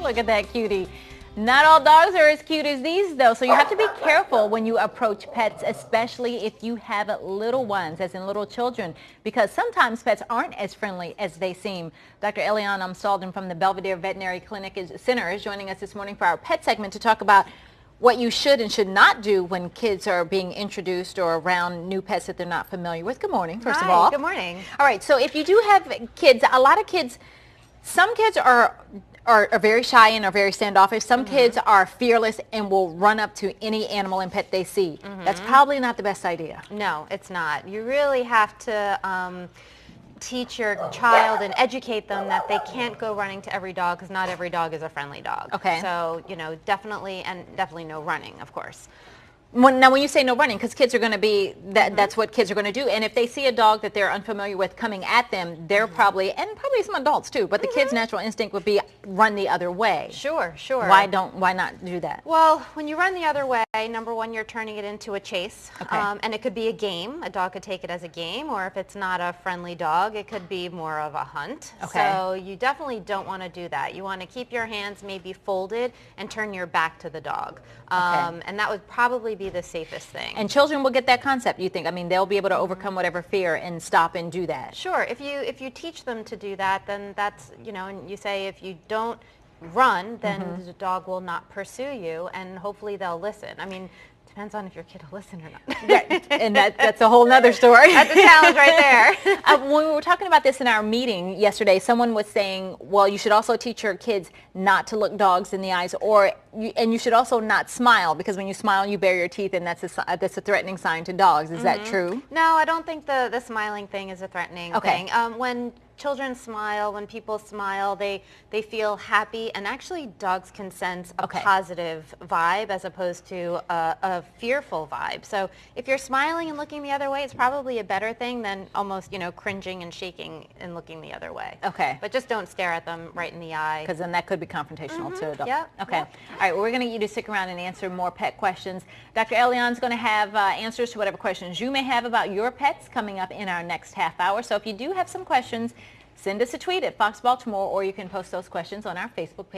Look at that cutie. Not all dogs are as cute as these, though, so you have to be careful when you approach pets, especially if you have little ones, as in little children, because sometimes pets aren't as friendly as they seem. Dr. Elianne Stalden from the Belvedere Veterinary Center is joining us this morning for our pet segment to talk about what you should and should not do when kids are being introduced or around new pets that they're not familiar with. Good morning, first of all. Good morning. All right, so if you do have kids, a lot of kids, some kids are very shy and are very standoffish. Some kids are fearless and will run up to any animal and pet they see. That's probably not the best idea. No, it's not. You really have to teach your child and educate them that they can't go running to every dog, because not every dog is a friendly dog. Okay. So, you know, definitely no running, of course. Now, when you say no running, because kids are going to be, that's what kids are going to do. And if they see a dog that they're unfamiliar with coming at them, they're probably some adults too, but the kid's natural instinct would be run the other way. Sure, sure. Why not do that? Well, when you run the other way, number one, you're turning it into a chase. Okay. And it could be a game. A dog could take it as a game, or if it's not a friendly dog, it could be more of a hunt. Okay. So you definitely don't want to do that. You want to keep your hands maybe folded and turn your back to the dog. And that would probably be the safest thing. And children will get that concept, you think? I mean, they'll be able to overcome whatever fear and stop and do that. Sure. If you teach them to do that, then that's, you know, and you say if you don't run, then the dog will not pursue you, and hopefully they'll listen. I mean, depends on if your kid will listen or not. Right. And that's a whole nother story. That's a challenge right there. When we were talking about this in our meeting yesterday, someone was saying, well, you should also teach your kids not to look dogs in the eyes, and you should also not smile, because when you smile, you bare your teeth, and that's a threatening sign to dogs. Is that true? No, I don't think the smiling thing is a threatening thing. When children smile, when people smile, they feel happy, and actually dogs can sense a positive vibe as opposed to a fearful vibe. So if you're smiling and looking the other way, it's probably a better thing than almost, you know, cringing and shaking and looking the other way. Okay. But just don't stare at them right in the eye. Because then that could be confrontational to adults. Yep. Okay. Yep. All right, well, we're going to get you to stick around and answer more pet questions. Dr. Elianne's going to have answers to whatever questions you may have about your pets coming up in our next half hour. So if you do have some questions, send us a tweet at Fox Baltimore, or you can post those questions on our Facebook page.